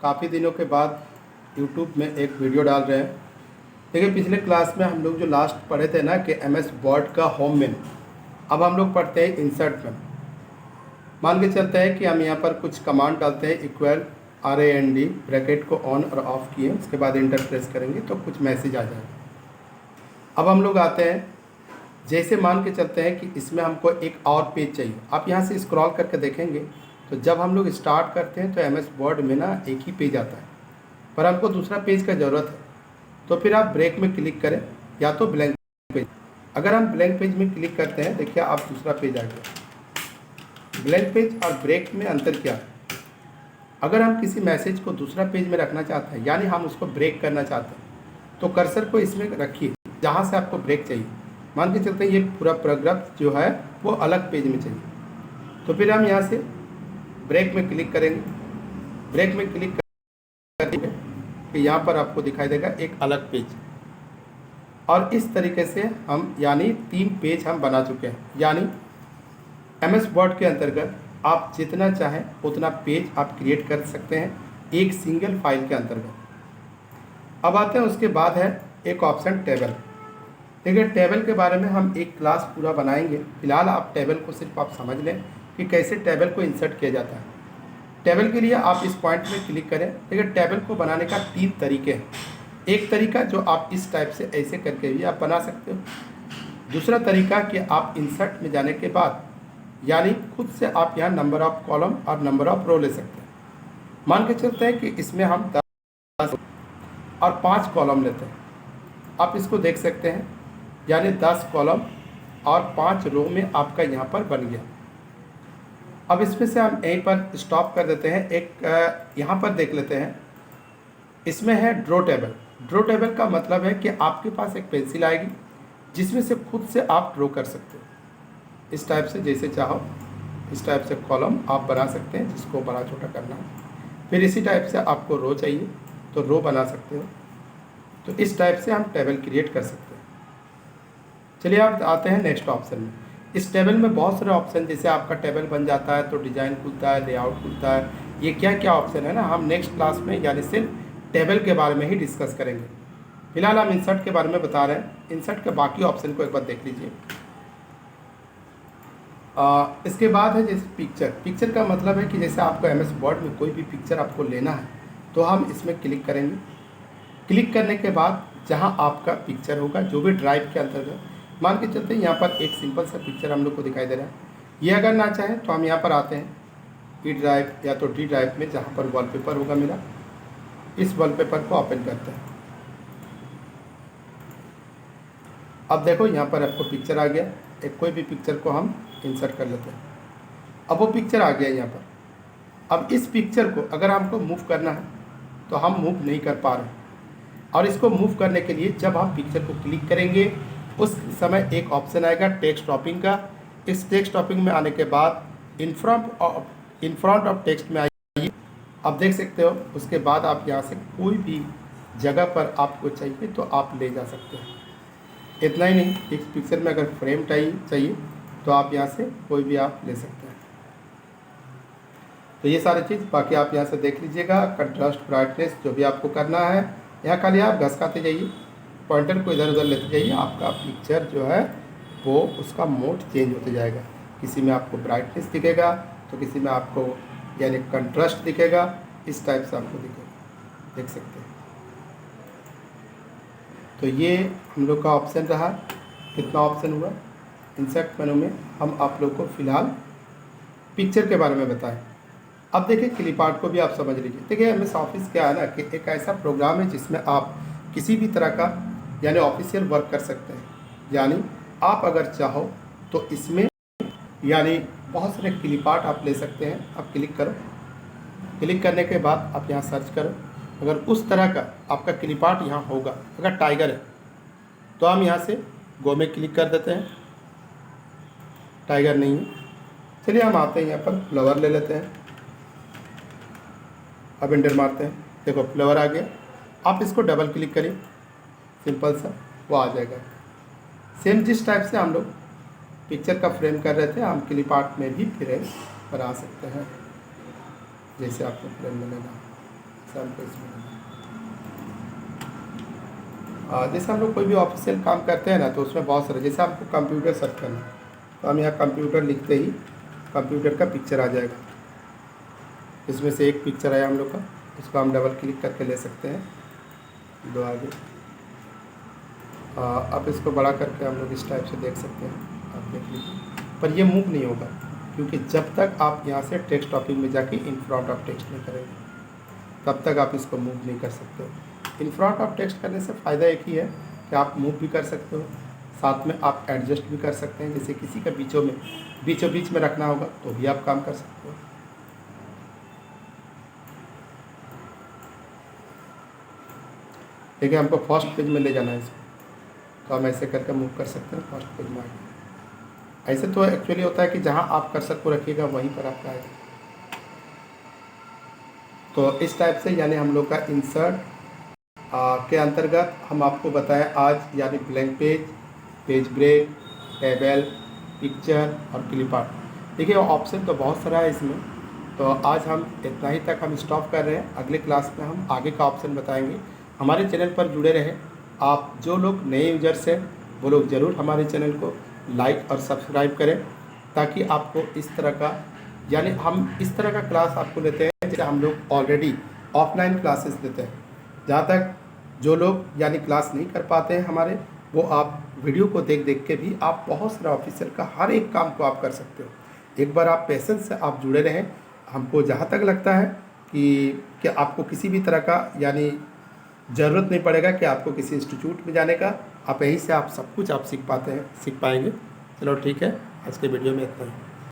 काफ़ी दिनों के बाद यूट्यूब में एक वीडियो डाल रहे हैं। देखिए, पिछले क्लास में हम लोग जो लास्ट पढ़े थे ना कि MS वर्ड का होम मेनू, अब हम लोग पढ़ते हैं इंसर्ट मेनू। मान के चलते हैं कि हम यहाँ पर कुछ कमांड डालते हैं, इक्वल RAND ब्रैकेट को ऑन और ऑफ किए, उसके बाद इंटर प्रेस करेंगे तो कुछ मैसेज आ जाएगा। अब हम लोग आते हैं, जैसे मान के चलते हैं कि इसमें हमको एक और पेज चाहिए। आप यहाँ से स्क्रॉल करके देखेंगे तो जब हम लोग स्टार्ट करते हैं तो MS वर्ड में ना एक ही पेज आता है, पर हमको दूसरा पेज का ज़रूरत है। तो फिर आप ब्रेक में क्लिक करें या तो ब्लैंक पेज। अगर हम ब्लैंक पेज में क्लिक करते हैं, देखिए आप दूसरा पेज आ गया। ब्लैंक पेज और ब्रेक में अंतर क्या है? अगर हम किसी मैसेज को दूसरा पेज में रखना चाहते हैं, यानी हम उसको ब्रेक करना चाहते हैं, तो कर्सर को इसमें रखिए जहाँ से आपको ब्रेक चाहिए। मान के चलते हैं ये पूरा पैराग्राफ जो है वो अलग पेज में चाहिए, तो फिर हम यहाँ से ब्रेक में क्लिक करेंगे। ब्रेक में क्लिक करेंगे कि यहाँ पर आपको दिखाई देगा एक अलग पेज, और इस तरीके से हम यानी 3 पेज हम बना चुके हैं। यानी MS वर्ड के अंतर्गत आप जितना चाहें उतना पेज आप क्रिएट कर सकते हैं एक सिंगल फाइल के अंतर्गत। अब आते हैं, उसके बाद है एक ऑप्शन टेबल। देखिए, टेबल के बारे में हम एक क्लास पूरा बनाएंगे। फिलहाल आप टेबल को सिर्फ आप समझ लें कि कैसे टेबल को इंसर्ट किया जाता है। टेबल के लिए आप इस पॉइंट में क्लिक करें। देखिए, टेबल को बनाने का 3 तरीके हैं। एक तरीका जो आप इस टाइप से ऐसे करके भी आप बना सकते हो। दूसरा तरीका कि आप इंसर्ट में जाने के बाद यानी खुद से आप यहाँ नंबर ऑफ कॉलम और नंबर ऑफ रो ले सकते हैं। मान के चलते हैं कि इसमें हम 10 और 5 कॉलम लेते हैं। आप इसको देख सकते हैं, यानी 10 कॉलम और 5 रो में आपका यहाँ पर बन गया। अब इसमें से हम यहीं पर स्टॉप कर देते हैं। एक यहाँ पर देख लेते हैं, इसमें है ड्रॉ टेबल। ड्रॉ टेबल का मतलब है कि आपके पास एक पेंसिल आएगी जिसमें से खुद से आप ड्रॉ कर सकते हो। इस टाइप से जैसे चाहो इस टाइप से कॉलम आप बना सकते हैं, जिसको बड़ा छोटा करना है। फिर इसी टाइप से आपको रो चाहिए तो रो बना सकते हो। तो इस टाइप से हम टेबल क्रिएट कर सकते हैं। चलिए आप आते हैं नेक्स्ट ऑप्शन में। इस टेबल में बहुत सारे ऑप्शन, जैसे आपका टेबल बन जाता है तो डिज़ाइन खुलता है, लेआउट खुलता है, ये क्या क्या ऑप्शन है ना, हम नेक्स्ट क्लास में यानी सिर्फ टेबल के बारे में ही डिस्कस करेंगे। फिलहाल हम इंसर्ट के बारे में बता रहे हैं। इंसर्ट के बाकी ऑप्शन को एक बार देख लीजिए। इसके बाद है जैसे पिक्चर। पिक्चर का मतलब है कि जैसे आपको MS वर्ड में कोई भी पिक्चर आपको लेना है तो हम इसमें क्लिक करेंगे। क्लिक करने के बाद जहां आपका पिक्चर होगा, जो भी ड्राइव के अंतर्गत, मान के चलते हैं यहाँ पर एक सिंपल सा पिक्चर हम लोग को दिखाई दे रहा है। ये अगर ना चाहें तो हम यहाँ पर आते हैं E ड्राइव या तो D ड्राइव में, जहाँ पर वॉलपेपर होगा मेरा, इस वॉलपेपर को ओपन करते हैं। अब देखो यहाँ पर आपको पिक्चर आ गया। एक कोई भी पिक्चर को हम इंसर्ट कर लेते हैं। अब वो पिक्चर आ गया यहाँ पर। अब इस पिक्चर को अगर हमको मूव करना है तो हम मूव नहीं कर पा रहे, और इसको मूव करने के लिए जब हम पिक्चर को क्लिक करेंगे उस समय एक ऑप्शन आएगा टेक्स्ट टॉपिंग का। इस टेक्स्ट टॉपिंग में आने के बाद इन फ्रंट ऑफ टेक्स्ट में आइए। आप देख सकते हो, उसके बाद आप यहाँ से कोई भी जगह पर आपको चाहिए तो आप ले जा सकते हैं। इतना ही नहीं, इस पिक्चर में अगर फ्रेम चाहिए तो आप यहाँ से कोई भी आप ले सकते हैं। तो ये सारी चीज़ बाकी आप यहाँ से देख लीजिएगा। कंट्रास्ट, ब्राइटनेस जो भी आपको करना है, यहाँ खाली आप घसकाते जाइए, पॉइंटर को इधर उधर लेते जाइए। आपका पिक्चर जो है वो उसका मोड चेंज होते जाएगा। किसी में आपको ब्राइटनेस दिखेगा तो किसी में आपको यानी कंट्रास्ट दिखेगा। इस टाइप से आपको दिखेगा, देख सकते हैं। तो ये हम लोग का ऑप्शन रहा। कितना ऑप्शन हुआ इंसर्ट मेनू में? हम आप लोग को फ़िलहाल पिक्चर के बारे में बताएं। अब देखिए, क्लिप आर्ट को भी आप समझ लीजिए। देखिए, MS ऑफिस क्या है ना कि एक ऐसा प्रोग्राम है जिसमें आप किसी भी तरह का यानी ऑफिशियल वर्क कर सकते हैं। यानी आप अगर चाहो तो इसमें यानी बहुत सारे क्लिप आर्ट आप ले सकते हैं। आप क्लिक करो, क्लिक करने के बाद आप यहाँ सर्च करो। अगर उस तरह का आपका क्लिप आर्ट यहाँ होगा, अगर टाइगर है तो हम यहाँ से गो में क्लिक कर देते हैं। टाइगर नहीं है, चलिए हम आते हैं यहाँ पर फ्लावर ले लेते हैं। अब एंटर मारते हैं, देखो फ्लावर आ गया। आप इसको डबल क्लिक करिए, सिंपल सा वो आ जाएगा। सेम जिस टाइप से हम लोग पिक्चर का फ्रेम कर रहे थे, हम क्लिप आर्ट में भी फ्रेम बना सकते हैं। जैसे आपको फ्रेम में लेना दूसरा हमको इसमें जैसे हम लोग कोई भी ऑफिशियल काम करते हैं ना, तो उसमें बहुत सारे, जैसे आपको कंप्यूटर सर्च करना है तो हम यहाँ कंप्यूटर लिखते ही कंप्यूटर का पिक्चर आ जाएगा। इसमें से एक पिक्चर आया हम लोग का, उसको हम डबल क्लिक करके ले सकते हैं दो आगे। अब इसको बड़ा करके हम लोग इस टाइप से देख सकते हैं, आप देख लीजिए। पर ये मूव नहीं होगा, क्योंकि जब तक आप यहाँ से टेक्स्ट टॉपिक में जाके इन फ्रंट ऑफ टेक्स्ट नहीं करेंगे तब तक आप इसको मूव नहीं कर सकते हो। इन फ्रंट ऑफ टेक्स्ट करने से फ़ायदा एक ही है कि आप मूव भी कर सकते हो, साथ में आप एडजस्ट भी कर सकते हैं। जैसे किसी का बीचों बीच में रखना होगा तो भी आप काम कर सकते हो। देखिए हमको फर्स्ट पेज में ले जाना है इसको, तो हम ऐसे करके मूव कर सकते हैं फर्स्ट पेज में आगे। ऐसे तो एक्चुअली होता है कि जहाँ आप कर्सर को रखिएगा वहीं पर आपका आएगा। तो इस टाइप से यानी हम लोग का इंसर्ट के अंतर्गत हम आपको बताएं आज, यानी blank page, page break, table, picture और क्लिप आर्ट। देखिए ऑप्शन तो बहुत सारा है इसमें, तो आज हम इतना ही तक हम स्टॉप कर रहे हैं। अगले क्लास में हम आगे का ऑप्शन बताएंगे। हमारे चैनल पर जुड़े रहें। आप जो लोग नए यूजर्स हैं वो लोग ज़रूर हमारे चैनल को लाइक और सब्सक्राइब करें, ताकि आपको इस तरह का, यानी हम इस तरह का क्लास आपको लेते हैं जैसे हम लोग ऑलरेडी ऑफलाइन क्लासेस लेते हैं। जहाँ तक जो लोग यानी क्लास नहीं कर पाते हैं हमारे, वो आप वीडियो को देख देख के भी आप बहुत सारा ऑफिशियल का हर एक काम को आप कर सकते हो। एक बार आप पेशेंस से आप जुड़े रहें। हमको जहाँ तक लगता है कि आपको किसी भी तरह का यानी ज़रूरत नहीं पड़ेगा कि आपको किसी इंस्टीट्यूट में जाने का, आप यहीं से आप सब कुछ आप सीख पाएंगे। चलो ठीक है, आज के वीडियो में इतना ही।